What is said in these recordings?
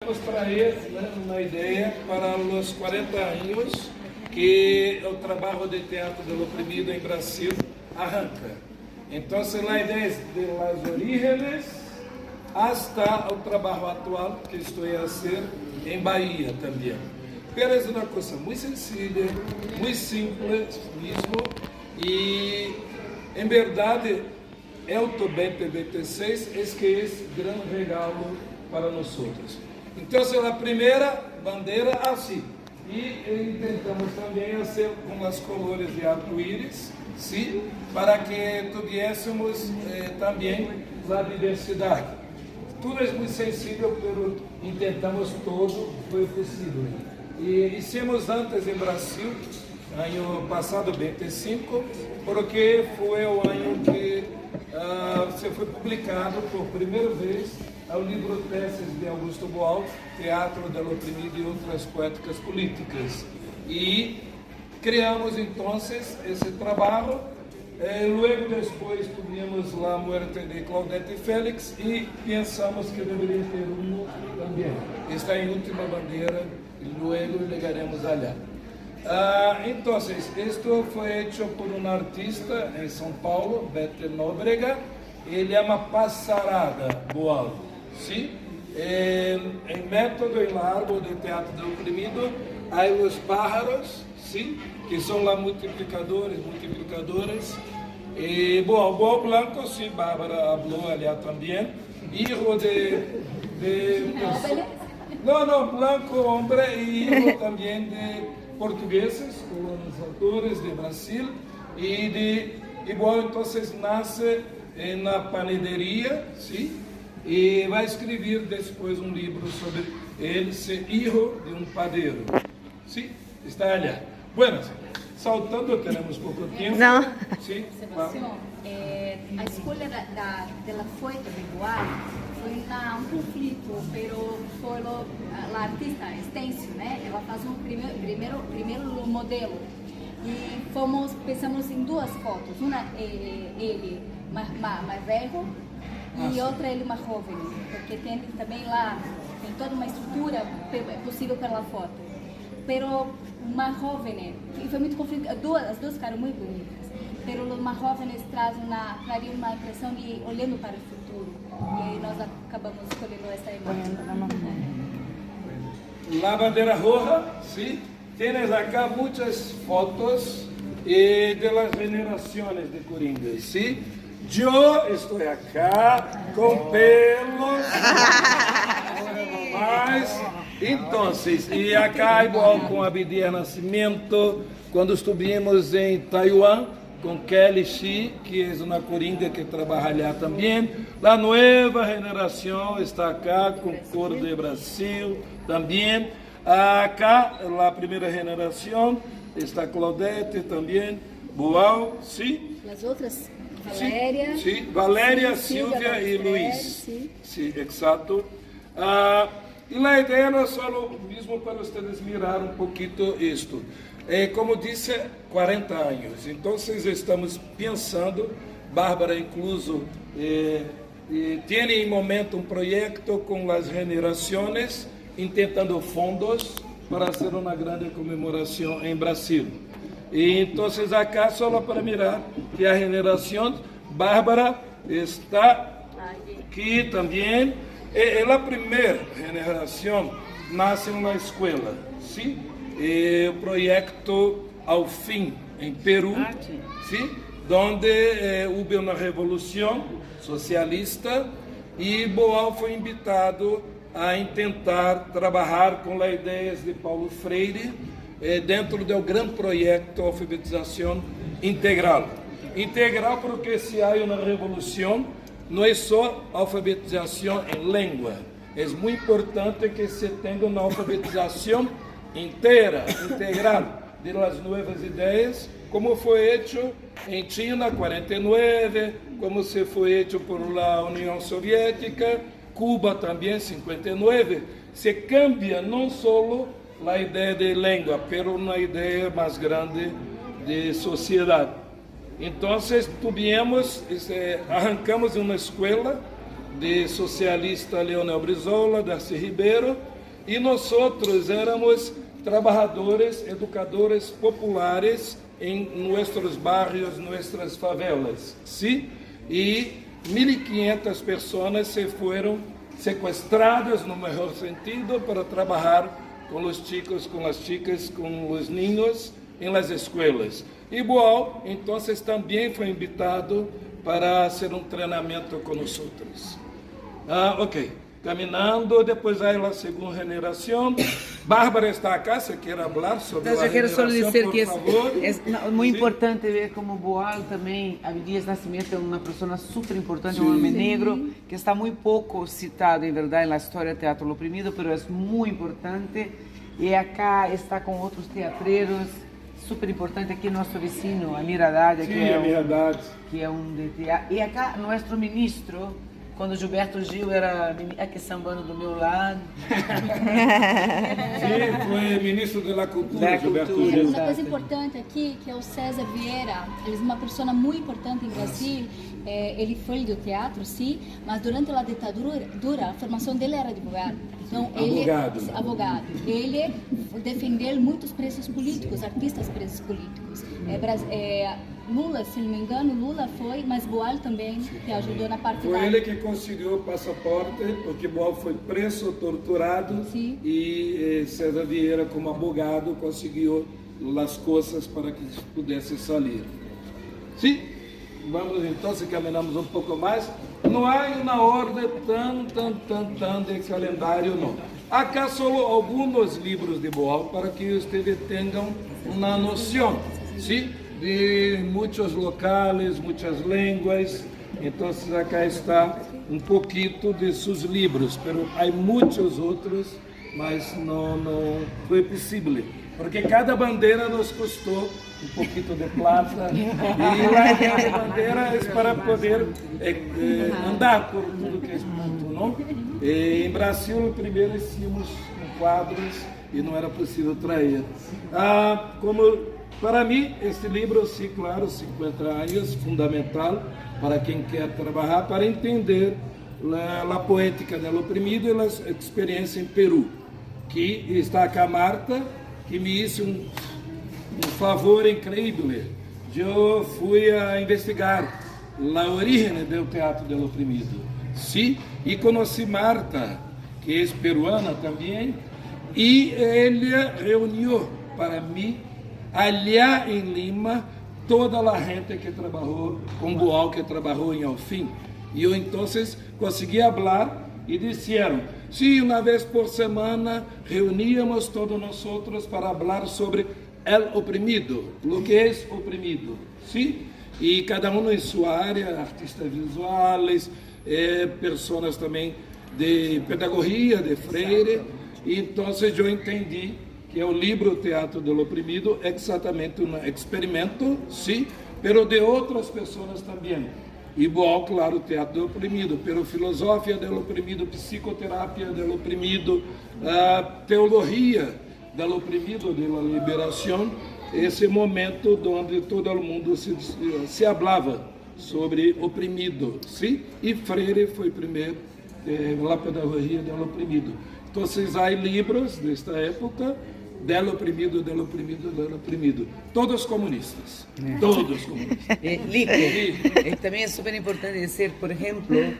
Vamos trazer uma ideia para os 40 anos que o trabalho de teatro do oprimido em Brasil arranca. Então, a ideia é de las orígenes hasta o trabalho atual que estou a fazer em Bahia também. Pero é uma coisa muito sencilla, muito simples mesmo, e em verdade, el 2026 é que é grande regalo para nós. Então, a primeira bandeira assim. E tentamos também fazer com as colores de arco-íris, sim, para que tivéssemos também a diversidade. Tudo é muito sensível, mas tentamos todo, foi possível. E hicimos antes em Brasil, ano passado, 25, porque foi o ano que se foi publicado por primeira vez o livro Teses de Augusto Boal, Teatro do Oprimido e Outras Poéticas Políticas. E criamos então esse trabalho. Logo depois tivemos a morte de Claudete Félix e pensamos que deveria ter um também. Está em última bandeira e logo chegaremos allá. Então, isto foi feito por um artista em São Paulo, Beto Nóbrega. Ele chama Passarada Boal. Sim? Em método e largo de teatro do oprimido, há os pájaros, sim? Que são lá multiplicadoras. E Boal Blanco, sim, Bárbara falou ali também. Hijo de não, Blanco, homem, e hijo também de portugueses, colonizadores de Brasil, e Boal então nasce na panaderia, sim? E vai escrever depois um livro sobre ele ser filho de um padeiro. Sim, está ali. Bueno, saltando, temos pouco tempo. Não. Sim, Sebastião, a escolha da foita de Boal foi um conflito, pero foi a artista Estêncio, né? Ela faz um primeiro modelo e pensamos em duas fotos, uma ele mais velho e outra ele mais jovem, porque tem também lá, tem toda uma estrutura possível pela foto. Pero mais jovem, e foi muito conflito, as duas ficaram muito bonitas, pero os mais jovens trazem uma impressão de olhando para o futuro, e aí nós acabamos escolhendo essa imagem. La bandeira roja, sim. Tienes acá muitas fotos de las generaciones de Coringas, sim. Eu estou acá com pelos, mais. Então, e acá igual com Abdias Nascimento, quando estivemos em Taiwan, com Kelly Shi, que é uma coringa que trabalha lá também. A nova geração está acá com Coro de Brasil também. Acá, a primeira geração, está Claudete também, Boal, sim. As outras, Valéria, sim, Valéria, Silvia e Luiz. Sim, exato. E a ideia não é só mesmo para vocês mirar um pouquinho isto. Como disse, 40 anos. Então, estamos pensando, Bárbara incluso, tem em momento um projeto com as generações, intentando fundos para fazer uma grande comemoração em Brasil. E então, acá, só para mirar que a geração, Bárbara está aqui também. A primeira geração nasce na escola, sim? O projeto ao fim em Peru, sim? Onde houve uma revolução socialista e Boal foi invitado a tentar trabalhar com as ideias de Paulo Freire dentro do grande projeto de alfabetização integral. Integral porque se há uma revolução, não é só alfabetização em língua. É muito importante que se tenha uma alfabetização inteira, integral, das novas ideias, como foi feito em China, 49, como se foi feito por la União Soviética, Cuba também, 59. Se cambia não só a ideia de língua, mas uma ideia mais grande de sociedade. Então, arrancamos uma escola de socialista Leonel Brizola, Darcy Ribeiro, e nós éramos trabalhadores, educadores populares em nossos barrios, nossas favelas, sim? E 1.500 pessoas se foram sequestradas, no melhor sentido, para trabalhar com os chicos, com as chicas, com os niños em las escolas. E Boal, então, também foi invitado para fazer um treinamento com nós. Ok, caminhando, depois aí a segunda geração. Bárbara está acá, se quer falar sobre Entonces, a yo quiero solo generación, decir por que favor. es muy Sí. importante ver como Boal también, Abdias Nascimento é uma pessoa super importante, um homem negro, que está muito pouco citado, em verdade, na história do Teatro Oprimido, mas é muito importante. E acá está com outros teatreiros, super importante, aqui nosso vizinho, Amir Haddad, Sim, Amir Haddad. que é de teatro. E acá, nosso ministro, quando Gilberto Gil era aqui sambando do meu lado. Sim, foi ministro da Cultura, Gilberto Gil. Uma coisa importante aqui, que é o César Vieira, ele é uma pessoa muito importante em Brasil. Ele foi do teatro, sim, mas durante a ditadura, a formação dele era advogado. Então, advogado. Ele defendeu muitos presos políticos, artistas presos políticos. Lula, se não me engano, Lula foi, mas Boal também, que ajudou na parte Foi ele que conseguiu o passaporte, porque Boal foi preso, torturado, Sim. e César Vieira, como advogado, conseguiu as coisas para que pudesse sair. Sim, vamos então, se caminhamos um pouco mais. Não há uma ordem tão de calendário, não. Acá só alguns livros de Boal para que vocês tenham uma noção, sim? De muitos locais, muitas línguas. Então, acá está um pouquinho de seus livros, mas há muitos outros, mas não foi possível, porque cada bandeira nos custou um pouquinho de plata, e a ideia de bandeira é para poder andar por tudo que é mundo, não? Em Brasil, primeiro hicimos quadros e não era possível trazer. Para mim, este livro, sim, claro, 50 anos, fundamental para quem quer trabalhar, para entender a poética do oprimido e a experiência em Peru. Que está aqui a Marta, que me hizo um favor incrível. Eu fui a investigar a origem do teatro do oprimido. Sim, e conheci Marta, que é peruana também, e ele reuniu para mim, allá em Lima, toda a gente que trabalhou com Boal, que trabalhou em Alfim. E eu então consegui falar e disseram, sim, uma vez por semana reuníamos todos nós para falar sobre o oprimido, o que é oprimido, sim? E cada um em sua área, artistas visuais, pessoas também de pedagogia, de freire. E então eu entendi que o livro Teatro do Oprimido é exatamente um experimento, sim, mas de outras pessoas também. Igual, claro, o teatro do oprimido, pero filosofia do oprimido, psicoterapia do oprimido, teologia do oprimido, da liberação, esse momento onde todo mundo se falava sobre oprimido, sim? E Freire foi primeiro a pedagogia do oprimido. Então, há livros desta época, del oprimido, del oprimido, del oprimido. Todos comunistas. Todos comunistas. Lico, também é super importante dizer, por exemplo,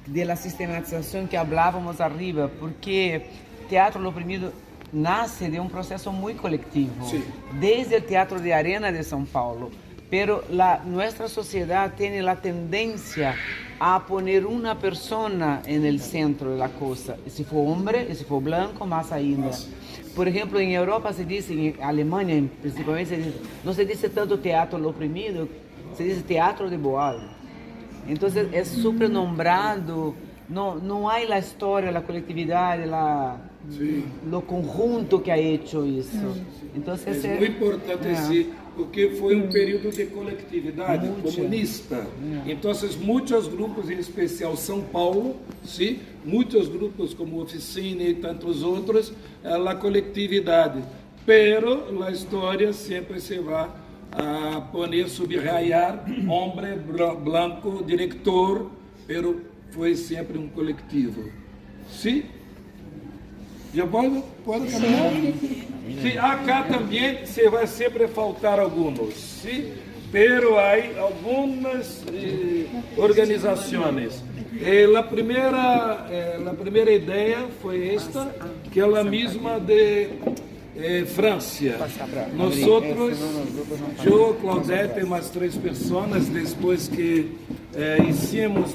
da sistematização que falávamos arriba, porque Teatro Oprimido nasce de um processo muito coletivo, sí, desde o Teatro de Arena de São Paulo. Pero nuestra sociedad tiene la tendencia a poner una persona en el centro de la cosa. Si fue hombre, y si fue blanco, más ainda. Por ejemplo, en Europa se dice, en Alemania principalmente, no se dice tanto teatro oprimido, se dice teatro de Boal. Entonces es supernombrado, no hay la historia, la colectividad, lo conjunto que ha hecho eso. Entonces, é muito importante sim, porque foi um período de coletividade comunista. Então, muitos grupos, em especial São Paulo, sim, muitos grupos como Oficina e tantos outros, a coletividade. Pero a história sempre se vai a poner, subrayar, homem branco, diretor, pero foi sempre um coletivo. Sim? Já pode caminhar? Sim, acá também se vai sempre faltar alguns, sim? Pero há algumas organizações. A primeira ideia foi esta, que é a mesma de França. Nós, eu, Claudete e mais 3 pessoas, depois que hicimos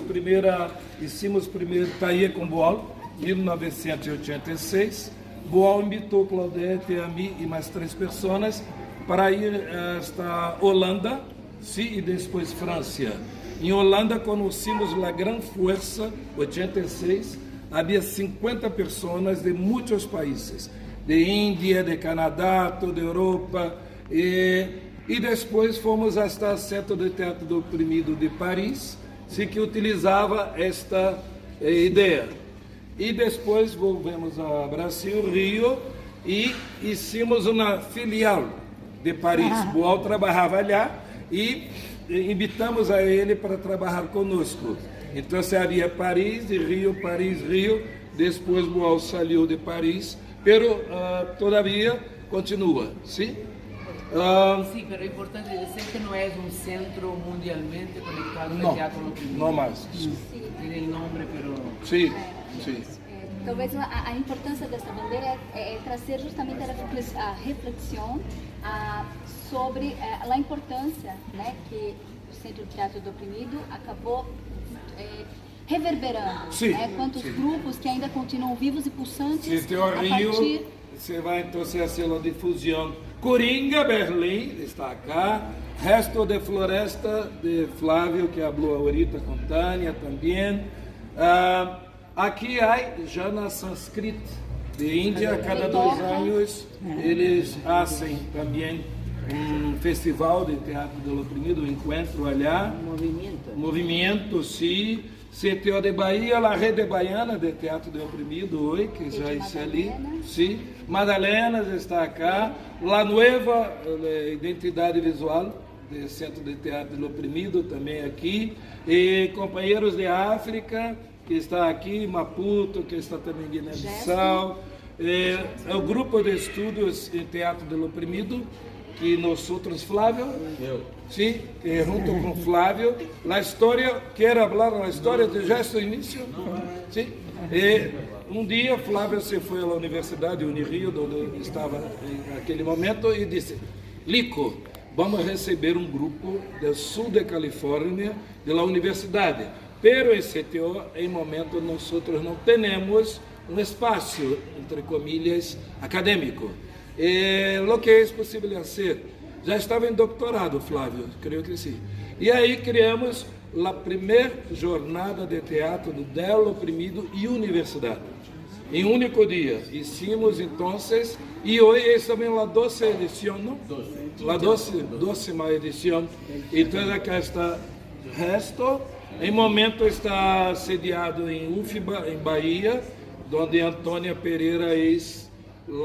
primeiro taller com Boal, em 1986, Boal invitou Claudete, a mim e mais 3 pessoas para ir hasta Holanda, sim, e depois França. Em Holanda conhecemos a grande força, 86, havia 50 pessoas de muitos países, de Índia, de Canadá, toda a Europa, e depois fomos até o Centro de Teatro do Oprimido de Paris, sim, que utilizava esta ideia. E depois volvemos a Brasil, Rio, e hicimos uma filial de Paris. Boal trabalhava lá e invitamos a ele para trabalhar conosco. Então, havia Paris, Rio, depois Boal saiu de Paris, pero todavia continua, sim? Sí, pero es importante decir que no es un centro mundialmente conectado No, al teatro oprimido. no más. Tiene el nombre, pero... Sí, sí. Talvez a importância dessa bandeira é trazer justamente a reflexão sobre a importância, né, que o Centro de Teatro do Oprimido acabou reverberando. Sim, né, quantos grupos que ainda continuam vivos e pulsantes Se tem o Rio, você vai então fazer a difusão. Coringa, Berlim, está acá. Resto de Floresta, de Flávio, que falou ahorita com Tânia também. Aqui há já na Sanskrit de Índia, cada 2 anos eles fazem também um festival de teatro do oprimido, um encontro allá. Movimento, sim. CTO de Bahia, a rede baiana de teatro do oprimido, hoje, que já está ali. Sim. Madalena está acá. La Nueva Identidade Visual do Centro de Teatro do Oprimido, também aqui. E companheiros de África, que está aqui, Maputo, que está também em Guiné-Bissau. É o grupo de estudos em teatro do oprimido, que nós outros, Flávio, sim, que junto com Flávio, a história, quero falar a história de gesto início, sim. E um dia Flávio se foi à universidade Unirio, onde estava naquele momento, e disse: Lico, vamos receber um grupo do sul da Califórnia, da universidade. Pero em CTO, em momento, nós não temos um espaço, entre comilhas, acadêmico. O que é possível fazer? Já estava em doutorado, Flávio, creio que sim. E aí criamos a primeira jornada de teatro do Del Oprimido e Universidade. Em um único dia. Hicimos, então, e hoje é também a 12ª edição, não? A 12ª edição. Então, aqui está o resto. Em momento está sediado em UFBA, em Bahia, onde Antônia Pereira é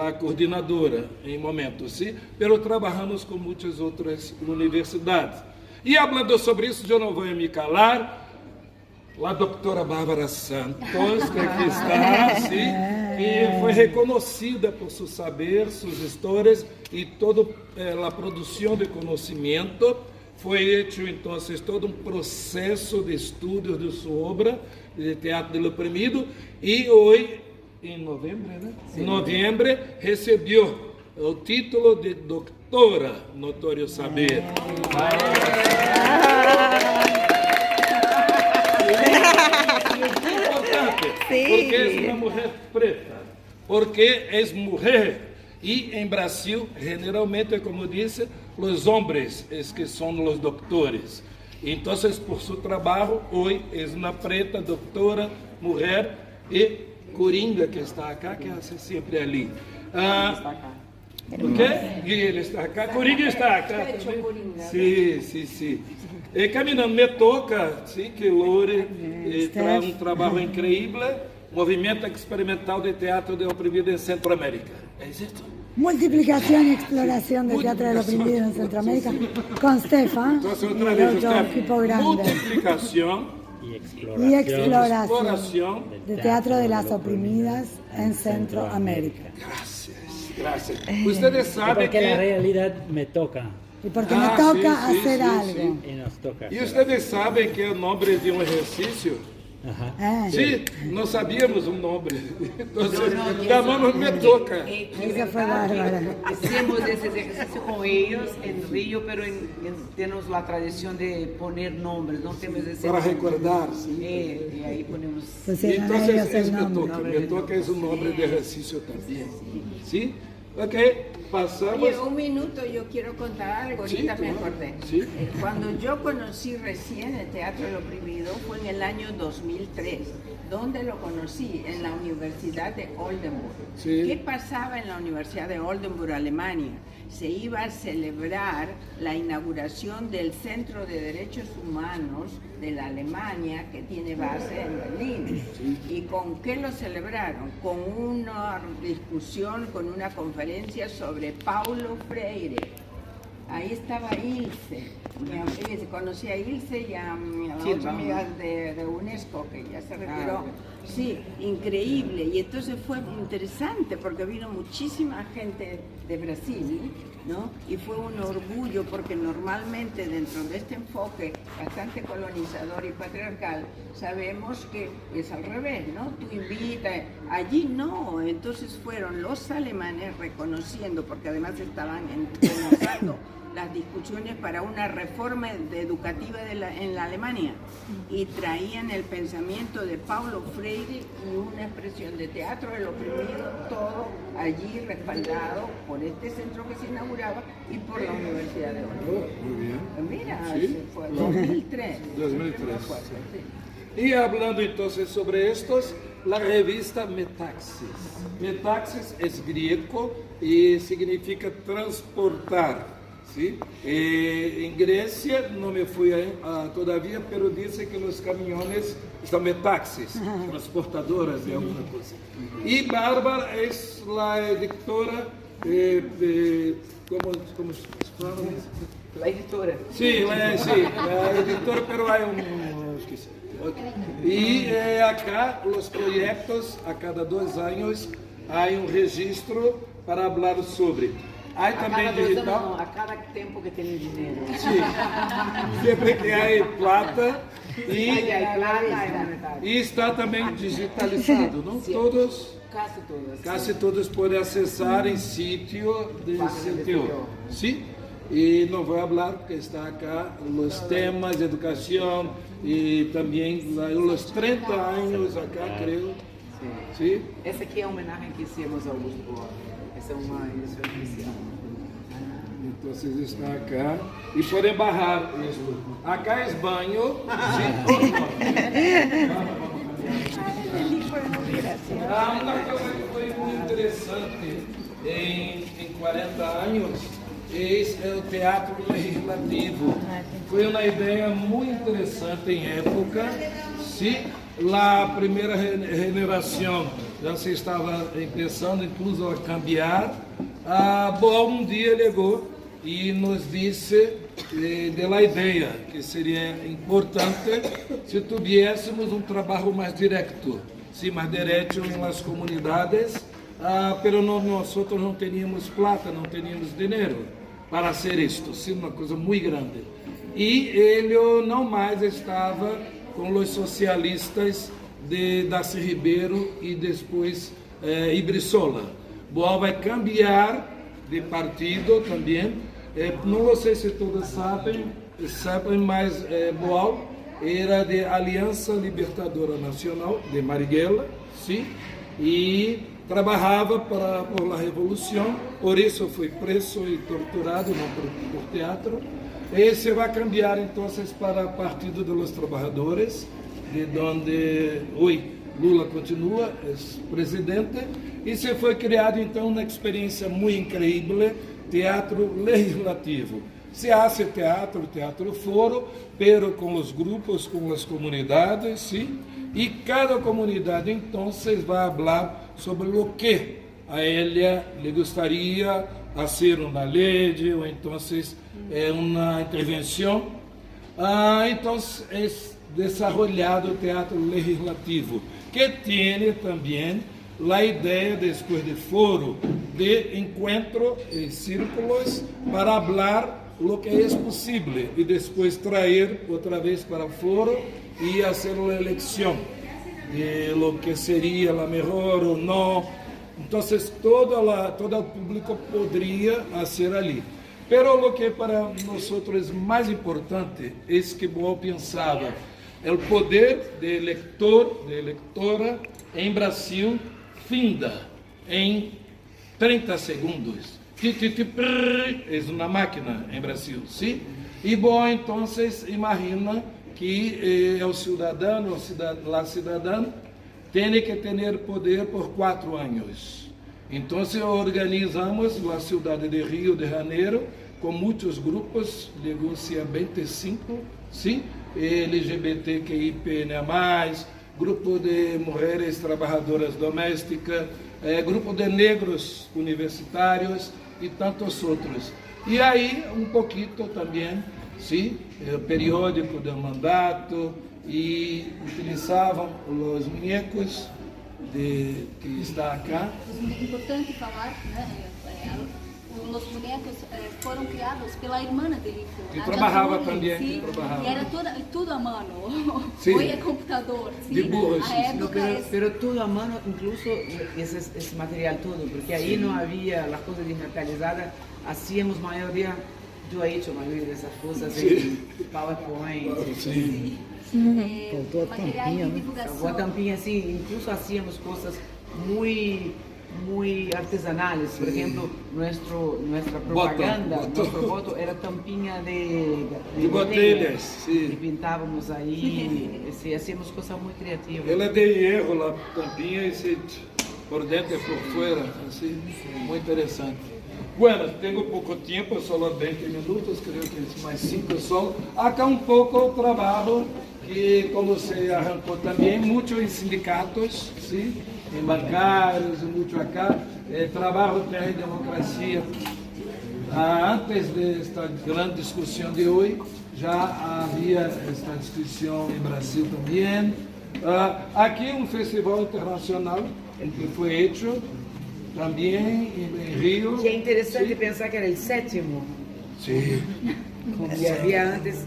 a coordenadora, em momento, sim? Pero trabalhamos com muitas outras universidades. E falando sobre isso, eu não vou me calar, a doutora Bárbara Santos, que aqui está, sim? E foi reconhecida por seu saber, suas histórias e toda a produção de conhecimento. Foi feito, então, todo um processo de estudo de sua obra, de teatro do oprimido, e hoje, em novembro, né? Em novembro, recebeu o título de doutora, notório saber. É importante, porque é uma mulher preta, porque é mulher. E em Brasil, generalmente, como disse, os homens que são os doutores. Então, por seu trabalho, hoje é uma preta, doutora, mulher e Coringa, que está acá, que é sempre ali. O quê? E ele está acá. Coringa está acá também. Sim. E caminhando, me toca, sim, que Lore traz um trabalho incrível, movimento experimental de teatro de oprimido em Centroamérica. É isso? Multiplicación y exploración del teatro del oprimido en Centroamérica con Stefan, Entonces, otra vez, otro equipo grande. Multiplicación y exploración del teatro de las oprimidas en Centroamérica. Gracias. Ustedes saben porque que la realidad me toca. Y porque nos toca sí, hacer sí, algo. Y nos toca. E ustedes sabem que o nome de um exercício? Ajá. Sí, não sabíamos o nome. Então, llamamos me toca. Esa fue bárbara. Hicimos ese ejercicio con ellos en Río, pero tenemos la tradición de poner nombres, no tenemos ese Para nombre. recordar, sim. Y ahí ponemos. Pusieron Então, ellos es el me nombre. toca. Me toca é um nome de exercício também. Sim? Ok, pasamos. Oye, un minuto, yo quiero contar algo, Sí, ahorita me claro. acordé. Sí. Cuando yo conocí recién el Teatro del Oprimido fue en el año 2003. ¿Dónde lo conocí? En la Universidad de Oldenburg. Sí. ¿Qué pasaba en la Universidad de Oldenburg, Alemania? Se iba a celebrar la inauguración del Centro de Derechos Humanos de la Alemania, que tiene base en Berlín. ¿Y con qué lo celebraron? Con una discusión, con una conferencia sobre Paulo Freire. Ahí estaba Ilse. Conocí a Ilse y a la otra amiga de UNESCO, que ya se retiró. Sí, increíble. Y entonces fue interesante porque vino muchísima gente de Brasil, ¿no? Y fue un orgullo porque normalmente dentro de este enfoque bastante colonizador y patriarcal sabemos que es al revés, ¿no? Tú invitas, allí no. Entonces fueron los alemanes reconociendo, porque además estaban comenzando las discusiones para una reforma educativa en la Alemania y traían el pensamiento de Paulo Freire y una expresión de teatro del oprimido, todo allí respaldado por este centro que se inauguraba y por la Universidad de Oldenburg. Muy bien. Mira, Sí. fue 2003. 2003. Sí. Y hablando entonces sobre estos, la revista Metaxis. Metaxis es griego y significa transportar. ¿Sí? En Grecia no me fui todavía, pero dice que los camiones son metaxis, transportadoras de alguna cosa. Y Bárbara es la editora ¿cómo se llama? La editora. Sí, la editora, pero hay esqueci. Y acá los proyectos, a cada 2 años, hay un registro para hablar sobre. Hay A también cada 2 digital. anos, não, a cada tempo que tem dinheiro. Sí. Siempre que hay plata Aí y, hay plata, é monetário. y está también digitalizado, ¿no? Todos, Casi todas. casi todos pueden accesar en sitio de sitio. ¿Sí? Y no voy a hablar porque está acá los temas de educación y también los 30 años acá, creo. ¿Sí? Essa aqui é a homenagem que hicimos ao Augusto Boal. Essa é uma edição especial. Entonces está acá y pueden bajar esto. Acá es baño. Una cosa que fue muy interesante en 40 años es el teatro legislativo. Fue una idea muy interesante en época. Sí, la primera generación já se estava pensando incluso a cambiar. Boal um dia ligou e nos disse da ideia que seria importante se tivéssemos um trabalho mais direto, sim, mais direto em las comunidades, pero nós não teníamos plata, não teníamos dinheiro para fazer isto, sim, uma coisa muito grande. E ele não mais estava com os socialistas de Darcy Ribeiro e depois Ibrissola. Boal vai cambiar de partido também. Não sei se todos sabem, mas Boal era de Aliança Libertadora Nacional de Marighella, sim, e trabalhava por la Revolução, por isso foi preso e torturado, não por teatro. E se vai cambiar então para o Partido dos Trabalhadores, de onde hoje Lula continua, é presidente, e se foi criado então uma experiência muito incrível, teatro legislativo. Se hace teatro foro, pero com os grupos, com as comunidades, sim, e cada comunidade então vai falar sobre o que a ela lhe gostaria fazer uma lei, ou então uma intervenção. Então, desarrollado o teatro legislativo, que tem também a ideia, depois de foro, de encontro e círculos para falar o que é possível e depois trazer outra vez para foro e fazer a eleição de lo que seria a melhor ou não. Então, todo o público poderia fazer ali. Pero lo que para nós é mais importante é que eu pensava, o poder de eleitor, de eleitora em Brasil finda em 30 segundos. É uma máquina em Brasil, sim? E bom, então, imagina que o cidadão, a cidadã, tem que ter poder por 4 anos. Então, organizamos a cidade de Rio de Janeiro com muitos grupos, chegou-se a 25, sim? LGBTQIA+, grupo de mulheres trabalhadoras domésticas, grupo de negros universitários e tantos outros. E aí, um pouquinho também, sim, o periódico do mandato, e utilizavam os muñecos que está acá. É importante falar, né? Os bonecos foram criados pela irmã de Lico. Que trabalhava também. Sim, trabalhava. e era tudo a mano. Sim. Hoje é computador. Sim. Dibujos. A época Pero todo a mano, incluso esse material todo, porque aí não havia as coisas digitalizadas, hacíamos maioria, eu he hecho a maioria dessas coisas em PowerPoint. Sim. Faltou a materiais tampinha, de né? divulgação. A tampinha, assim, incluso hacíamos coisas muy artesanales. Por ejemplo, nuestra propaganda, nuestro voto era tampinha de botelhas, y sim. pintábamos ahí, sí, hacíamos cosas muy creativas. Ela de hierro, a tampinha, por dentro e por fora, assim, muito interessante. Bueno, tenho pouco tempo, só 20 minutos, creio que mais 5 só. Acá um pouco o trabalho que, como você arrancou também, muito em sindicatos, sim, em bancários, muito acá. Trabalho terra e democracia. Antes desta grande discussão de hoje, já havia esta discussão em Brasil também. Aqui um festival internacional que foi feito também em Rio. Que é interessante sim. pensar que era o 7º, Sim. que havia antes,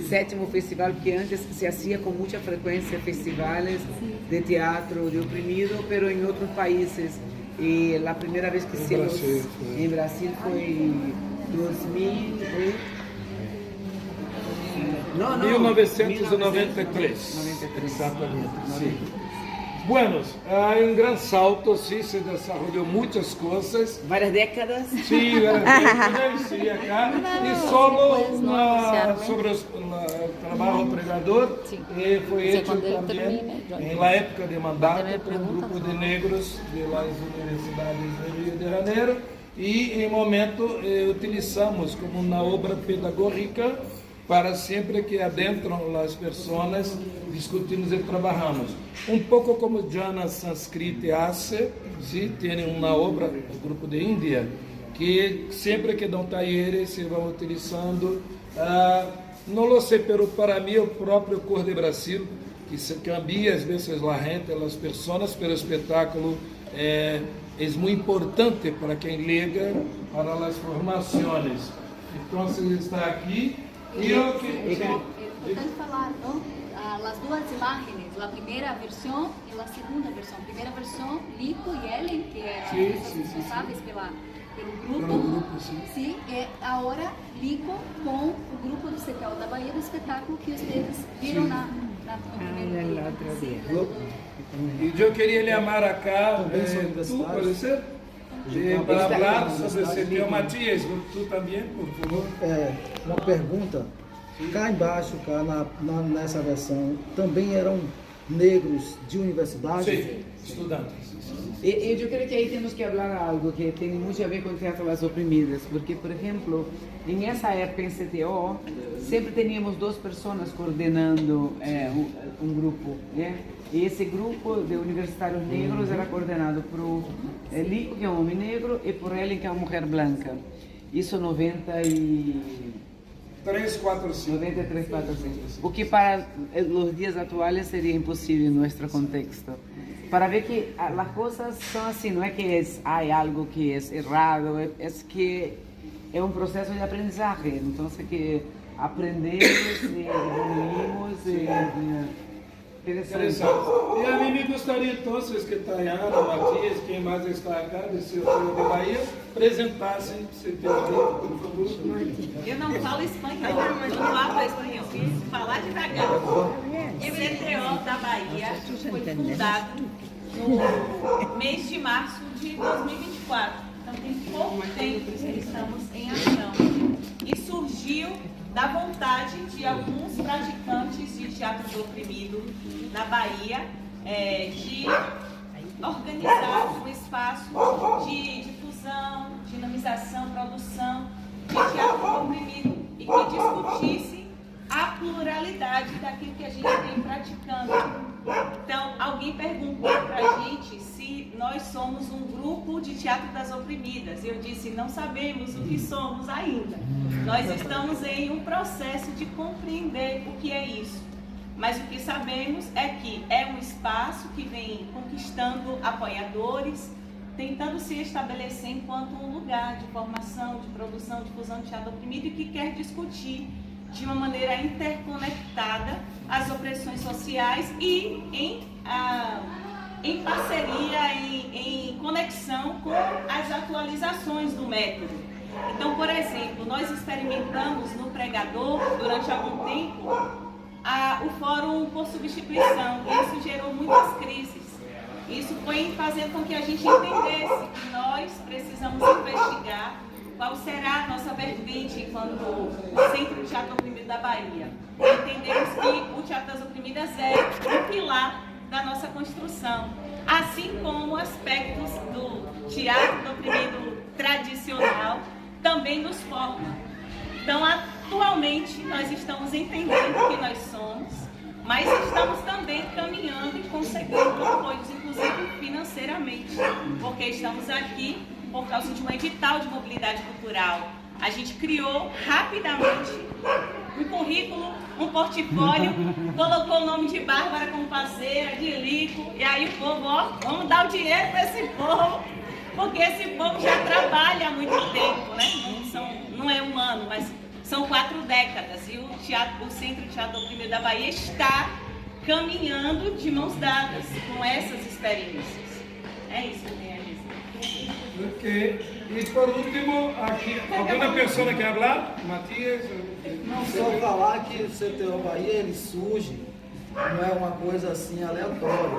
7º festival, porque antes se hacía com muita frequência festivales de teatro de oprimido, pero em outros países. E a primeira vez que hicimos em Brasil foi 1993. Exatamente. Sim. Bueno, há um grande salto, sim, se desenvolveu muitas coisas. Várias décadas. Sim, sim, acá. E solo sobre o trabalho pregador, foi feito também na época de mandato com um grupo de negros das universidades de Rio de Janeiro. E, em momento, utilizamos como uma obra pedagógica para sempre que adentram as pessoas, discutimos e trabalhamos. Um pouco como Jana Sanskrit hace, sim, tem uma obra do grupo de Índia, que sempre que dão talleres se vão utilizando, não lo sei, pero para mim o próprio Cor de Brasil, que se cambia às vezes a gente, as pessoas, pelo espetáculo, é muito importante para quem liga para as formações. Então, está aqui. É importante falar, não? As duas imagens, a primeira versão e a segunda versão. A primeira versão, Lico e Ellen, que eram as responsáveis pelo grupo. Sim, e agora Lico com o grupo do CPL da Bahia, do espetáculo que vocês viram na primeira vez. E eu queria lhe amar acá, tu, pode ser? Para falar sobre o CPL. Matias, tu também, por favor. Uma pergunta. Cá embaixo, nessa versão, também eram negros de universidade? Sim, estudantes. Eu creio que aí temos que falar algo que tem muito a ver com o teatro das oprimidas, porque, por exemplo, em essa época em CTO, sempre tínhamos 2 pessoas coordenando um grupo, né? E esse grupo de universitários negros era coordenado por Lico, que é um homem negro, e por Ellen, que é uma mulher branca. Isso 90 e... 345. 93,400. O que para os dias atuais seria impossível em nosso contexto. Para ver que as coisas são assim, não é que há algo que é errado, é que é um processo de aprendizagem. Então, que aprendemos e evoluímos. Interessante. E a mim me gostaria então, que Tayana, Matias, quem mais está cá, desse hotel de Bahia, apresentassem CTO, por favor. Eu não falo espanhol, eu não falo espanhol. Falar devagar. O CTO da Bahia foi fundado no mês de março de 2024. Então tem pouco tempo que estamos em ação. E surgiu da vontade de alguns praticantes de teatro do oprimido na Bahia de organizar um espaço de difusão, dinamização, produção de teatro do oprimido e que discutisse a pluralidade daquilo que a gente vem praticando. Então, alguém perguntou para a gente se nós somos um grupo de teatro das oprimidas. Eu disse, não sabemos o que somos ainda. Nós estamos em um processo de compreender o que é isso. Mas o que sabemos é que é um espaço que vem conquistando apoiadores, tentando se estabelecer enquanto um lugar de formação, de produção, de difusão de teatro oprimido e que quer discutir de uma maneira interconectada as opressões sociais e em parceria, em conexão com as atualizações do método. Então, por exemplo, nós experimentamos no Pregador, durante algum tempo, o fórum por substituição, e isso gerou muitas crises. Isso foi fazendo com que a gente entendesse que nós precisamos investigar qual será a nossa vertente enquanto Centro de Teatro Oprimido da Bahia. Entendemos que o Teatro das Oprimidas é o pilar da nossa construção, assim como aspectos do teatro do oprimido tradicional também nos formam. Então, atualmente, nós estamos entendendo o que nós somos, mas estamos também caminhando e conseguindo apoios, inclusive financeiramente, porque estamos aqui por causa de um edital de mobilidade cultural. A gente criou rapidamente um currículo, um portfólio, colocou o nome de Bárbara como parceira, de Lico, e aí o povo, vamos dar o dinheiro para esse povo, porque esse povo já trabalha há muito tempo, né? Não é um ano, mas são 4 décadas, e o Centro de Teatro Oprimido da Bahia está caminhando de mãos dadas com essas experiências. É isso que eu tenho a dizer. Ok. E por último, aqui, alguma pessoa quer falar? Matias? Não, só falar que o CTO Bahia, ele surge, não é uma coisa assim aleatória.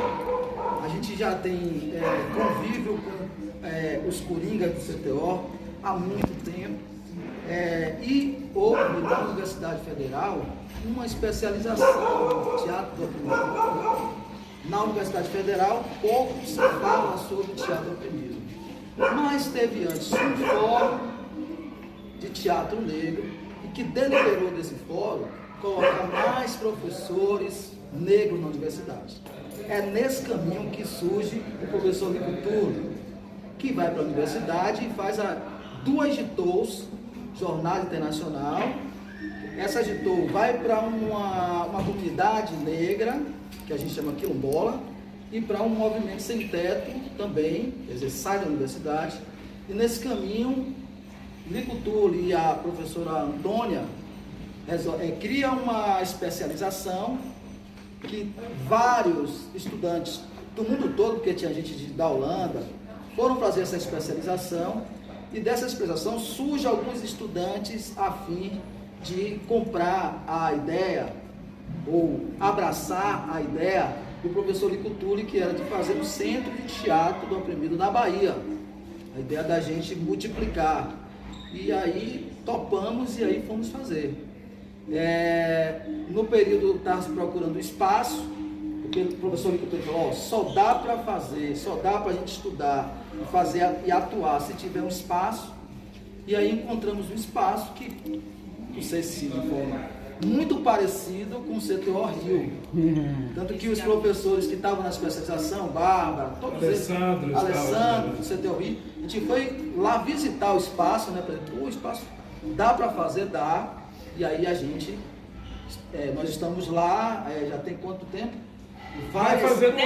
A gente já tem convívio com os coringas do CTO há muito tempo. E houve na Universidade Federal uma especialização no teatro do oprimido. Na Universidade Federal, pouco se fala sobre teatro oprimido. Mas teve antes um fórum de teatro negro e que deliberou desse fórum colocar mais professores negros na universidade. É nesse caminho que surge o professor Lico Túlio, que vai para a universidade e faz 2 GITOs, Jornada Internacional. Essa GITO vai para uma comunidade negra, que a gente chama quilombola, e para um movimento sem teto também, quer dizer, sai da universidade. E nesse caminho, Lico Túlio e a professora Antônia criam uma especialização que vários estudantes do mundo todo, porque tinha gente da Holanda, foram fazer essa especialização, e dessa especialização surge alguns estudantes a fim de comprar a ideia ou abraçar a ideia do professor Lico Túlio, que era de fazer um centro de teatro do oprimido na Bahia. A ideia da gente multiplicar. E aí topamos e aí fomos fazer. No período estava se procurando espaço, porque o professor Lico Túlio falou, só dá para fazer, só dá para a gente estudar, fazer e atuar se tiver um espaço. E aí encontramos um espaço que, não sei se de forma muito parecido com o CTO Rio. Tanto que os professores que estavam na especialização, Bárbara, todos eles, Alessandro, do CTO Rio, a gente foi lá visitar o espaço, né? O espaço dá para fazer, dá. E aí a gente, nós estamos lá, já tem quanto tempo? Vai fazer um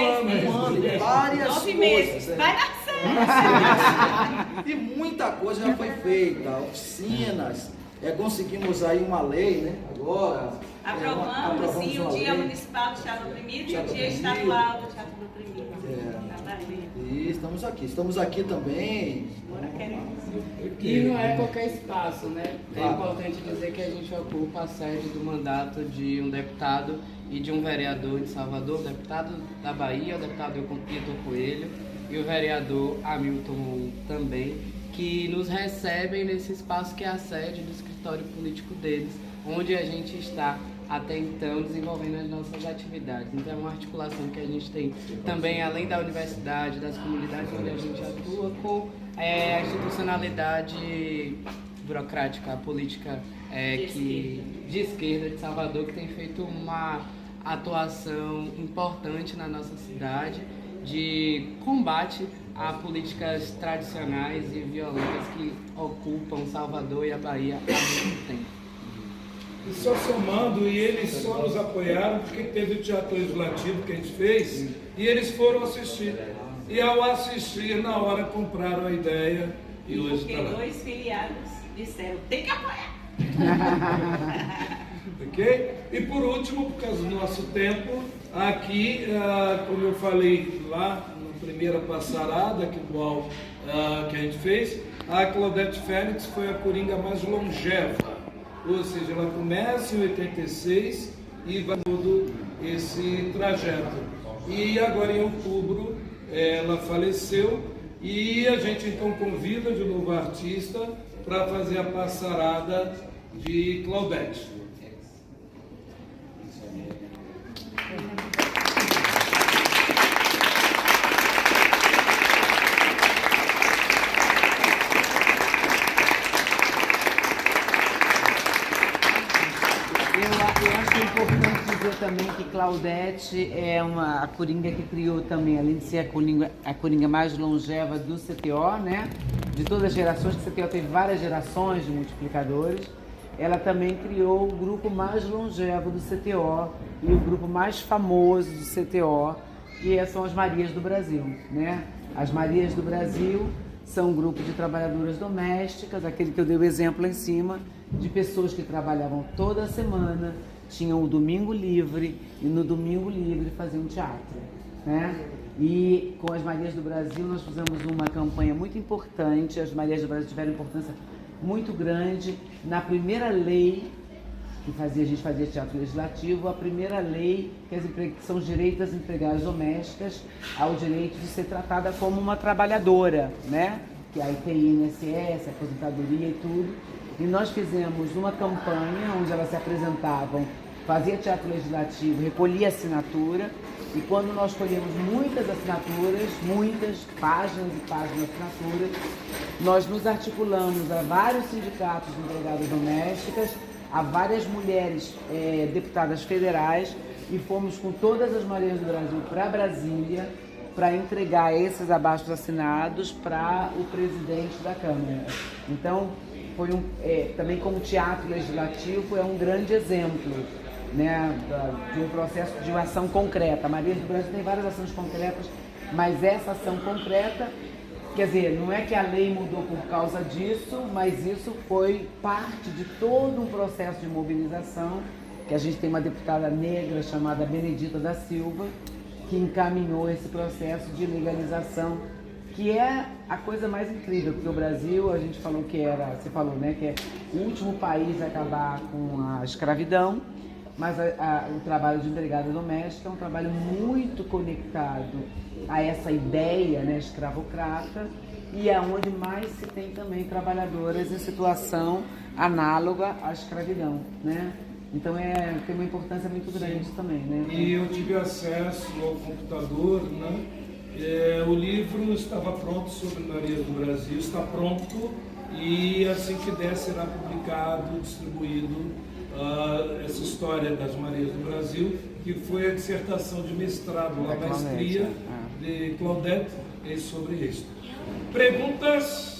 ano, e várias 9 coisas. meses. Vai nascer. E muita coisa já foi feita, oficinas, conseguimos aí uma lei, né? Agora. Aprovamos sim, o uma Dia lei. Municipal do Teatro Oprimido e o Teatro Dia Oprimido. Estadual do Teatro Oprimido. E estamos aqui também. E não é qualquer espaço, né? É importante dizer que a gente ocupa a sede do mandato de um deputado e de um vereador de Salvador, o deputado da Bahia, o deputado Vitor Coelho e o vereador Hamilton também, que nos recebem nesse espaço que é a sede do escritório político deles, onde a gente está até então desenvolvendo as nossas atividades. Então é uma articulação que a gente tem também, além da universidade, das comunidades onde a gente atua, com a institucionalidade burocrática, a política de esquerda de Salvador, que tem feito uma atuação importante na nossa cidade de combate a políticas tradicionais e violentas que ocupam Salvador e a Bahia há muito tempo. E só somando, e eles só nos apoiaram porque teve o teatro legislativo que a gente fez e eles foram assistir. E ao assistir, na hora compraram a ideia e hoje porque está lá. 2 filiados disseram, tem que apoiar. Ok? E por último, por causa do nosso tempo, aqui, como eu falei lá na primeira passarada que a gente fez, a Claudete Félix foi a coringa mais longeva. Ou seja, ela começa em 86 e vai todo esse trajeto. E agora em outubro ela faleceu e a gente então convida de novo a artista para fazer a passarada de Claudete. Eu acho importante dizer também que Claudete é a coringa que criou também, além de ser a coringa mais longeva do CTO, né? De todas as gerações, que o CTO teve várias gerações de multiplicadores, ela também criou o grupo mais longevo do CTO e o grupo mais famoso do CTO, que são as Marias do Brasil, né? As Marias do Brasil são um grupo de trabalhadoras domésticas, aquele que eu dei o exemplo lá em cima, de pessoas que trabalhavam toda semana, tinham o domingo livre e no domingo livre faziam teatro, né? E com as Marias do Brasil nós fizemos uma campanha muito importante, as Marias do Brasil tiveram importância muito grande na primeira lei que a gente fazia teatro legislativo, a primeira lei que são os direitos das empregadas domésticas ao direito de ser tratada como uma trabalhadora, né? Que é a IPI, INSS, aposentadoria e tudo. E nós fizemos uma campanha onde elas se apresentavam, fazia teatro legislativo, recolhia assinatura, e quando nós colhemos muitas assinaturas, muitas páginas e páginas de assinaturas, nós nos articulamos a vários sindicatos de empregadas domésticas, a várias mulheres deputadas federais, e fomos com todas as Marias do Brasil para Brasília para entregar esses abaixos assinados para o presidente da Câmara. Então, foi também como teatro legislativo, é um grande exemplo, né, de um processo de uma ação concreta. A Marias do Brasil tem várias ações concretas, mas essa ação concreta, quer dizer, não é que a lei mudou por causa disso, mas isso foi parte de todo um processo de mobilização, que a gente tem uma deputada negra chamada Benedita da Silva, que encaminhou esse processo de legalização, que é a coisa mais incrível, porque o Brasil, a gente falou que você falou, né, que é o último país a acabar com a escravidão, mas o trabalho de empregada doméstica é um trabalho muito conectado a essa ideia, né, escravocrata, e é onde mais se tem também trabalhadoras em situação análoga à escravidão, né? Então tem uma importância muito grande também, né? E eu tive acesso ao computador, né? O livro estava pronto sobre Marias do Brasil, está pronto e assim que der será publicado, distribuído essa história das Marias do Brasil, que foi a dissertação de mestrado, a maestria de Claudete sobre isso. Perguntas?